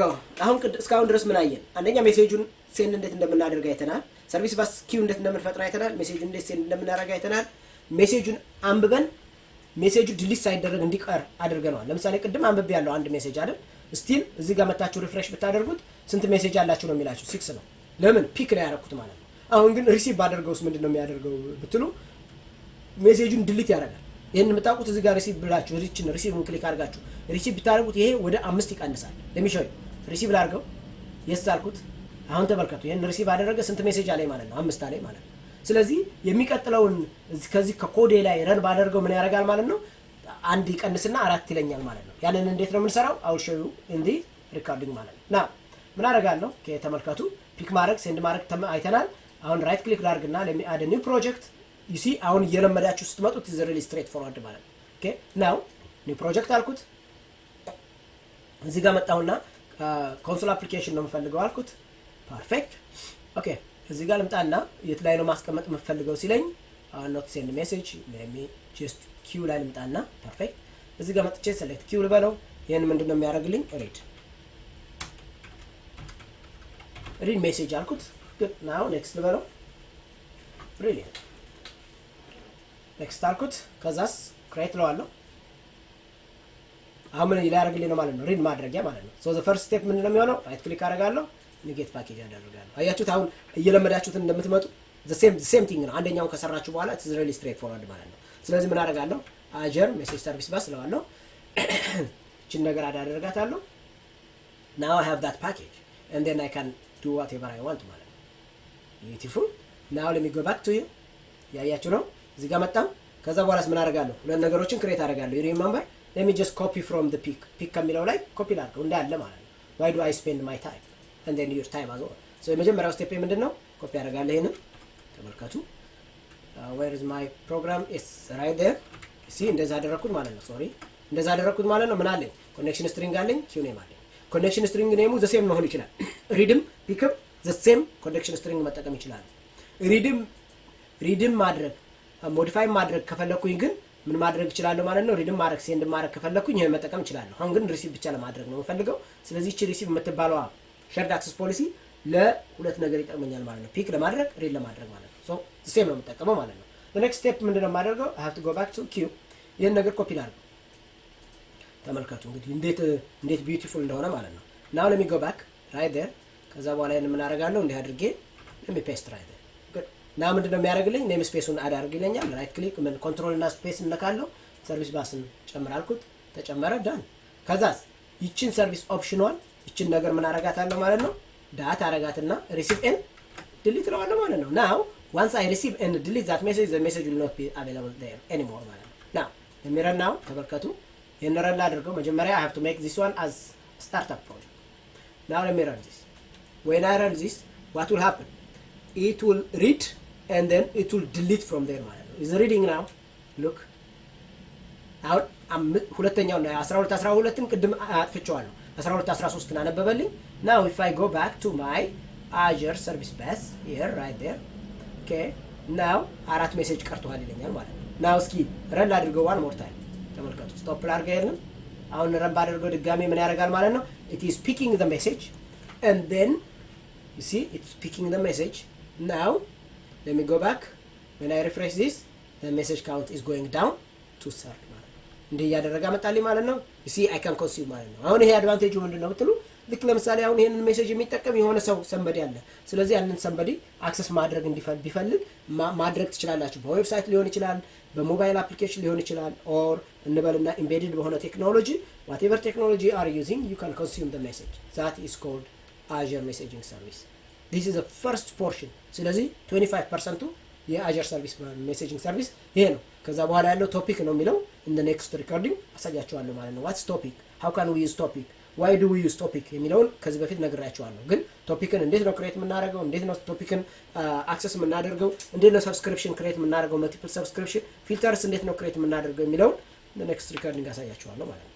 go አሁን እስካሁን ድረስ ምን አየን አንደኛ ሜሴጁን ሴንድ እንዴት እንደምናደርግ አይተናል ሰርቪስ ባስ ኪው እንዴት እንደምንፈጥር አይተናል ሜሴጁን እንዴት ሴንድ እንደምናደርግ አይተናል ሜሴጁን አንብበን ሜሴጁ ዲሊት ሳይደረግ እንዲቀር አድርገናል ለምሳሌ ቅድም አንብቤ ያለው አንድ ሜሴጅ አይደል ስቲል እዚህ ጋር መታችሁ ሪፍሬሽ ብታደርጉት ስንት ሜሴጅ አላችሁ ነው የሚላችሁ 6 ነው ለምን ፒክ ላይ ያደረኩት ማለት ነው አሁን ግን ሪሲቭ ባደርገውስ ምንድነው የሚያደርገው ብትሉ ሜሴጁን ዲሊት ያደርጋል ይሄን የምታውቁት እዚህ ጋር ሪሲቭ ብላችሁ ሪሲቭን ክሊክ አድርጋችሁ ሪሲቭ ብታደርጉት ይሄ ወደ 5 ይቀንሳል ለሚሾይ ሪሲቭ ላድርገው የሳልኩት አሁን ተመልከቱ ይሄን ሪሲቭ አደረገ ስንት ሜሴጅ አለኝ ማለት ነው 5 አለኝ ማለት ነው ስለዚህ የሚቀጥለውን ከዚህ ከኮዴ ላይ ረን ባደርገው ምን ያደርጋል ማለት ነው አንድ ይቀንስና 4 ይለኛል ማለት ነው ያንን እንዴት ነው የምንሰራው አው ሾው ኢን ዲ ሪካርዲንግ ማለት ነው ና ምን አደርጋለሁ ከተመልከቱ ፒክ ማድረግ ሴንድ ማድረግ አይተናል አሁን ራይት ክሊክ ላድርግና ለሚ አድ ኒው ፕሮጀክት you see አሁን እየለመዳችሁ ስትመጡት is really straight forward ማለት ነው ኦኬ now ኒው ፕሮጀክት አልኩት እዚህ ጋር መጣውና ኮንሶል አፕሊኬሽን ነው የምፈልገው አልኩት ፐርፌክት ኦኬ እዚህ ጋር ልምጣና የት ላይ ነው ማስቀመጥ የምፈልገው ሲለኝ not send message let me just queue ላይ ልምጣና ፐርፌክት እዚህ ጋር መጥቼ select queue ልበለው ይሄን ምንድነው የሚያደርግልኝ read message አልኩት good now next ልበለው brilliant next አልኩት ከዛስ create ለዋለሁ አሁን ምን ይላርግልኝ ነው ማለት ነው ሪድ ማድረጊያ ማለት ነው so the first step ምንድነው የሚሆነው ራይት ክሊክ አደርጋለሁ ኒጌት ፓኬጅ አደርጋለሁ አያችሁት አሁን እየለመዳችሁት እንደምትመጡ the same thing ነው አንደኛውን ከሰራችሁ በኋላ it's really straight forward ማለት ነው ስለዚህ ምን አደርጋለሁ Azure message service bus ለዋለሁ እቺን ነገር አደርጋታለሁ now I have that package and then I can do whatever I want ማለት ነው beautiful now let me go back to you ያያችሁ ነው እዚህ ጋር መጣው ከዛ በኋላስ ምን አደርጋለሁ ሁለት ነገሮችን ክሬት አደርጋለሁ you remember let me just copy from the pick ከሚለው ላይ ኮፒ ላድርገው እንዳለ ማለት ነው why do I spend my time and then your time as well so የመጀመሪያው ስቴፕ ምንድነው ኮፒ አደርጋለሁ ይሄንን ተመልከቱ where is my program is right there see እንደዛ አደረኩት ማለት ነው sorry እንደዛ አደረኩት ማለት ነው ምን አለኝ connection string አለኝ queue name አለኝ connection string name the same መሆን ይችላል readም pickም the same connection string መጠቀም ይችላል readም ማድረግ ሞዲፋይ ማድረግ ከፈለኩኝ ግን ምን ማድረግ ይችላል ማለት ነው ሪድም ማድረግ ሴንድ ማድረግ ከፈለኩኝ ይሄን መጠቀም ይችላል አሁን ግን ሪሲቭ ብቻ ለማድረግ ነው የምፈልገው ስለዚህ እቺ ሪሲቭ የምትባለው ሼርድ አክሰስ ፖሊሲ ለሁለት ነገር ይጠቅመኛል ማለት ነው ፒክ ለማድረግ ሪድ ለማድረግ ማለት ነው ሶ ሴም ነው የምጠቀመው ማለት ነው the next step ምንድነው ማድረገው I have to go back to queue ይሄን ነገር ኮፒ ላድርግ ተመልከቱ እንግዲህ እንዴት ቢዩቲፉል እንደሆነ ማለት ነው now let me go back right there ከዛ በኋላ ይሄን ምን አደርጋለሁ እንዴ አድርጌ let me paste right there now ምንድነው የሚያደርግልኝ ኔም ስፔሱን አድ አድርግልኛል ራይት ክሊክ ምን ኮንትሮል እና ስፔስ እንነካለሁ ሰርቪስ ባስን ጨምራልኩት ተጨመረ ዳን ከዛስ ይቺን ሰርቪስ ኦፕሽኗን ይቺን ነገር ምን አረጋታለሁ ማለት ነው ዳታ አረጋትና ሪሲቭ ኤንድ ዲሊት ለዋለሁ ማለት ነው now once I receive and delete that message the message will not be available there anymore ማለት ነው now የሚረናው ተበርከቱ የነረላ አድርገው መጀመሪያ I have to make this one as startup project now let me run this when I run this what will happen it will read and then it will delete from there ማለት ነው is reading now look አሁን ሁለተኛው ነው 12 ቅድም አጥፍቼዋለሁ 12 አነበበልኝ now if I go back to my Azure service bus here right there okay now አራት ሜሴጅ ቀርቷል ይለኛል ማለት ነው now እስኪ ረን አድርገው one more time ተመልከቱ ስቶፕ ላድርገው አሁን ረን ባደርገው ድጋሜ ምን ያደርጋል ማለት ነው it is picking the message and then you see it's picking the message now let me go back when I refresh this the message count is going down to 30 ማለት ነው እንዴ ያደረጋ መጣልኝ ማለት ነው you see I can consume ማለት ነው አሁን ይሄ አድቫንቴጁ ምንድነው ብትሉ ልክ ለምሳሌ አሁን ይሄንን ሜሴጅ የሚጠቀም የሆነ ሰው somebody አለ ስለዚህ ያንን somebody access ማድረግ ቢፈልግ ማድረግ ትችላላችሁ በዌብሳይት ሊሆን ይችላል በሞባይል አፕሊኬሽን ሊሆን ይችላል or እንበልና embedded በሆነ ቴክኖሎጂ whatever technology are using you can consume the message that is called Azure messaging service this is the first portion ስለዚህ 25% የአዘር ሰርቪስ ሜሴጂንግ ሰርቪስ ይሄ ነው ከዛ በኋላ ያለው ቶፒክ ነው የሚለው in the next recording አሳያችኋለሁ ማለት ነው what's topic how can we use topic why do we use topic የሚለውን ከዚህ በፊት ነግራችኋለሁ ግን ቶፒክን እንዴት ነው ክሬት የምናደርገው እንዴት ነው ቶፒክን አክሰስ የምናደርገው እንዴት ነው ሰብስክሪፕሽን ክሬት የምናደርገው መልቲፕል ሰብስክሪፕሽን ፊልተርስ እንዴት ነው ክሬት የምናደርገው የሚለውን the next recording አሳያችኋለሁ ማለት ነው